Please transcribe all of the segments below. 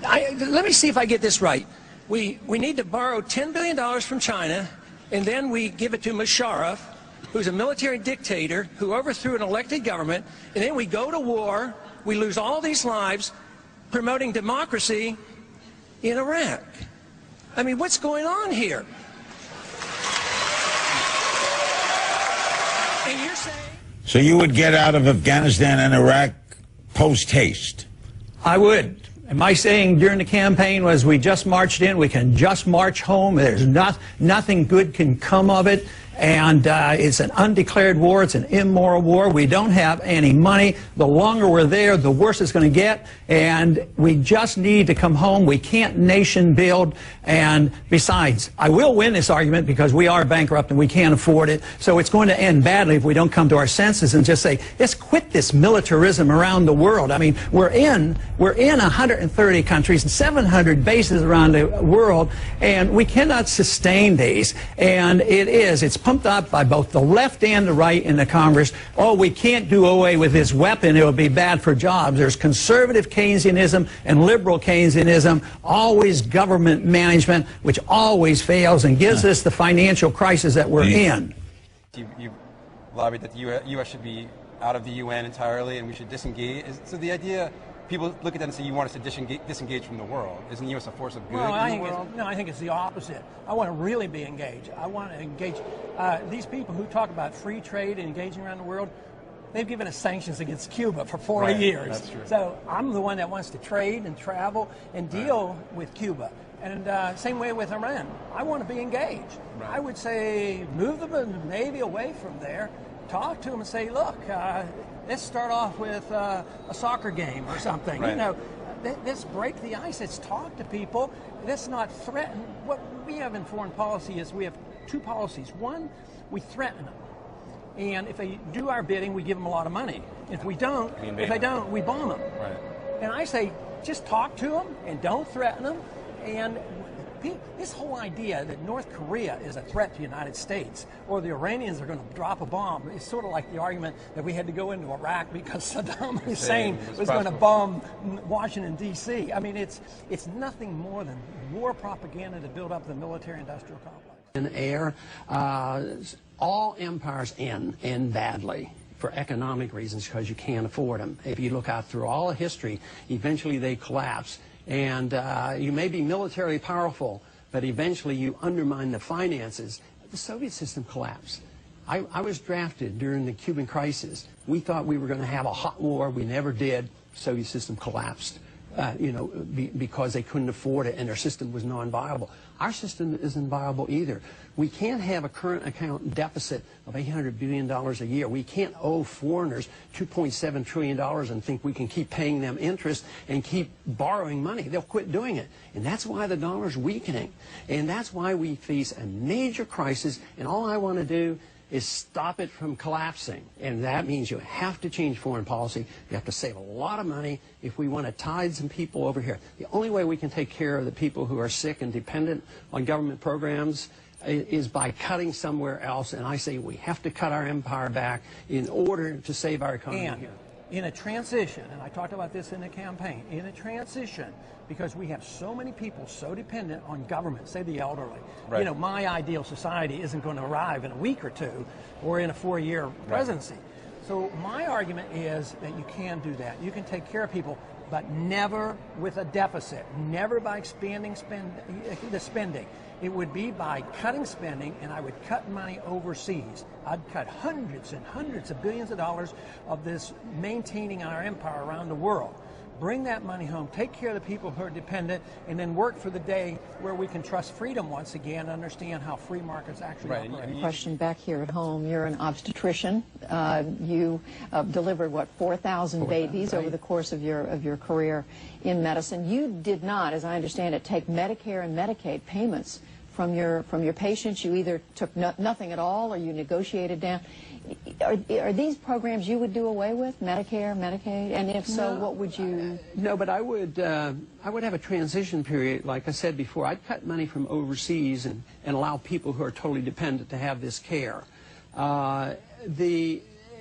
let me see if I get this right. We need to borrow $10 billion from China, and then we give it to Musharraf, who's a military dictator who overthrew an elected government, and then we go to war, we lose all these lives promoting democracy in Iraq. I mean, what's going on here? And you're saying... So you would get out of Afghanistan and Iraq post-haste? I would. And my saying during the campaign was, we just marched in, we can just march home, there's nothing good can come of it. And it's an undeclared war, it's an immoral war, we don't have any money, the longer we're there, the worse it's going to get, and we just need to come home, we can't nation build, and besides, I will win this argument because we are bankrupt and we can't afford it, so it's going to end badly if we don't come to our senses and just say, let's quit this militarism around the world. I mean, we're in 130 countries and 700 bases around the world, and we cannot sustain these, and it's pumped up by both the left and the right in the Congress. Oh, we can't do away with this weapon, it will be bad for jobs. There's conservative Keynesianism and liberal Keynesianism, always government management, which always fails and gives us the financial crisis that we're in. You lobbied that the U.S. should be out of the UN entirely and we should disengage. So the idea, people look at that and say, you want us to disengage from the world. Isn't the U.S. a force of good in the world? No, I think it's the opposite. I want to really be engaged. I want to engage. These people who talk about free trade and engaging around the world, they've given us sanctions against Cuba for 40 years. That's true. So I'm the one that wants to trade and travel and deal with Cuba. And same way with Iran. I want to be engaged. Right. I would say move the Navy away from there, talk to them and say, look, let's start off with a soccer game or something. Right. You know, let's break the ice. Let's talk to people. Let's not threaten. What we have in foreign policy is we have two policies. One, we threaten them. And if they do our bidding, we give them a lot of money. If we don't, we bomb them. Right. And I say, just talk to them and don't threaten them. And this whole idea that North Korea is a threat to the United States or the Iranians are going to drop a bomb is sort of like the argument that we had to go into Iraq because Saddam Hussein was going to bomb Washington, D.C. I mean, it's nothing more than war propaganda to build up the military-industrial complex. In air, all empires end badly for economic reasons because you can't afford them. If you look out through all of history, eventually they collapse. And you may be militarily powerful, but eventually you undermine the finances. The Soviet system collapsed. I was drafted during the Cuban crisis. We thought we were going to have a hot war. We never did. The Soviet system collapsed, because they couldn't afford it and their system was non-viable. Our system isn't viable either. We can't have a current account deficit of $800 billion a year. We can't owe foreigners $2.7 trillion and think we can keep paying them interest and keep borrowing money. They'll quit doing it. And that's why the dollar's weakening. And that's why we face a major crisis. And all I want to do is stop it from collapsing. And that means you have to change foreign policy. You have to save a lot of money if we want to tide some people over here. The only way we can take care of the people who are sick and dependent on government programs is by cutting somewhere else. And I say we have to cut our empire back in order to save our economy here. In a transition, and I talked about this in the campaign, in a transition, because we have so many people so dependent on government, say the elderly. Right. You know, my ideal society isn't going to arrive in a week or two or in a 4-year presidency. So my argument is that you can do that. You can take care of people, but never with a deficit, never by expanding the spending. It would be by cutting spending, and I would cut money overseas. I'd cut hundreds and hundreds of billions of dollars of this maintaining our empire around the world. Bring that money home, take care of the people who are dependent, and then work for the day where we can trust freedom once again and understand how free markets actually operate. Question back here at home. You're an obstetrician. You delivered, what, 4,000 babies over the course of your career in medicine. You did not, as I understand it, take Medicare and Medicaid payments from your patients. You either took nothing at all or you negotiated down. Are these programs you would do away with, Medicare, Medicaid? And if so, what would you? No, but I would have a transition period. Like I said before, I'd cut money from overseas and allow people who are totally dependent to have this care.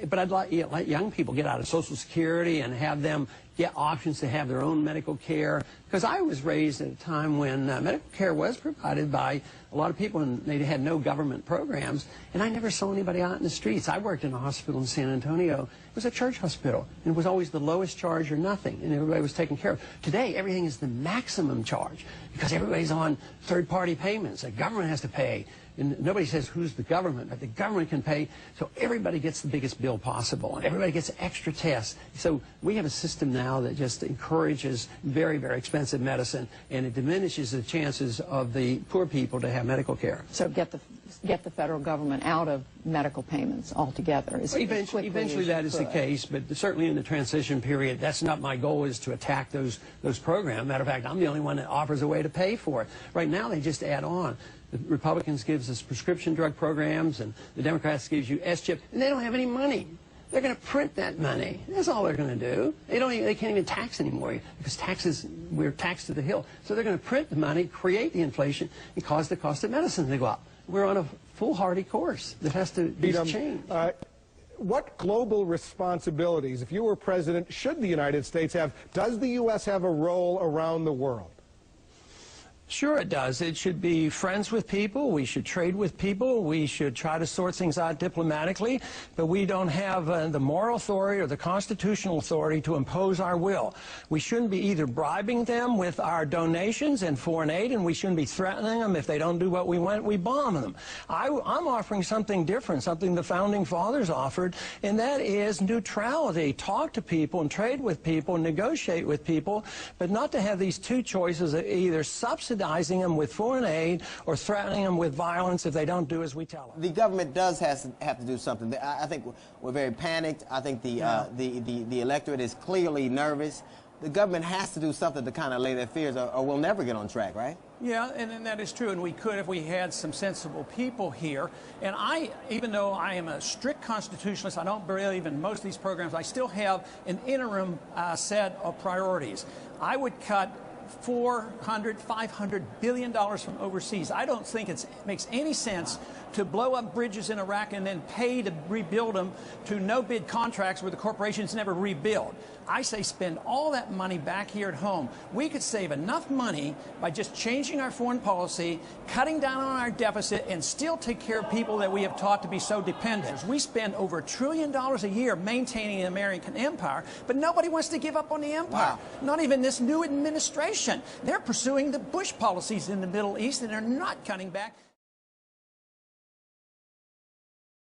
but I'd like let young people get out of Social Security and have them get options to have their own medical care. Because I was raised at a time when medical care was provided by a lot of people, and they had no government programs, and I never saw anybody out in the streets. I worked in a hospital in San Antonio. It was a church hospital, and it was always the lowest charge or nothing, and everybody was taken care of. Today, everything is the maximum charge because everybody's on third-party payments. The government has to pay. And nobody says who's the government, but the government can pay, so everybody gets the biggest bill possible, and everybody gets extra tests. So we have a system now that just encourages very, very expensive medicine, and it diminishes the chances of the poor people to have medical care. So get the federal government out of medical payments altogether. Eventually that is the case, but certainly in the transition period, that's not my goal, is to attack those programs. Matter of fact, I'm the only one that offers a way to pay for it. Right now, they just add on. The Republicans gives us prescription drug programs, and the Democrats gives you S-chip, and they don't have any money. They're going to print that money. That's all they're going to do. They can't even tax anymore because we're taxed to the hill. So they're going to print the money, create the inflation, and cause the cost of medicine to go up. We're on a foolhardy course that has to be changed. What global responsibilities, if you were president, should the United States have? Does the U.S. have a role around the world? Sure it does. It should be friends with people. We should trade with people. We should try to sort things out diplomatically. But we don't have the moral authority or the constitutional authority to impose our will. We shouldn't be either bribing them with our donations and foreign aid, and we shouldn't be threatening them. If they don't do what we want, we bomb them. I'm offering something different, something the Founding Fathers offered, and that is neutrality. Talk to people and trade with people, negotiate with people, but not to have these two choices of either subsidizing them with foreign aid or threatening them with violence if they don't do as we tell them. The government does have to do something. I think we're very panicked. I think the electorate is clearly nervous. The government has to do something to kind of lay their fears, or we'll never get on track, right? Yeah, and that is true, and we could if we had some sensible people here. And even though I am a strict constitutionalist, I don't believe in most of these programs, I still have an interim set of priorities. I would cut $500 billion from overseas. I don't think it makes any sense to blow up bridges in Iraq and then pay to rebuild them to no-bid contracts where the corporations never rebuild. I say spend all that money back here at home. We could save enough money by just changing our foreign policy, cutting down on our deficit, and still take care of people that we have taught to be so dependent. We spend over $1 trillion a year maintaining the American empire, but nobody wants to give up on the empire. Wow. Not even this new administration. They're pursuing the Bush policies in the Middle East, and they're not cutting back.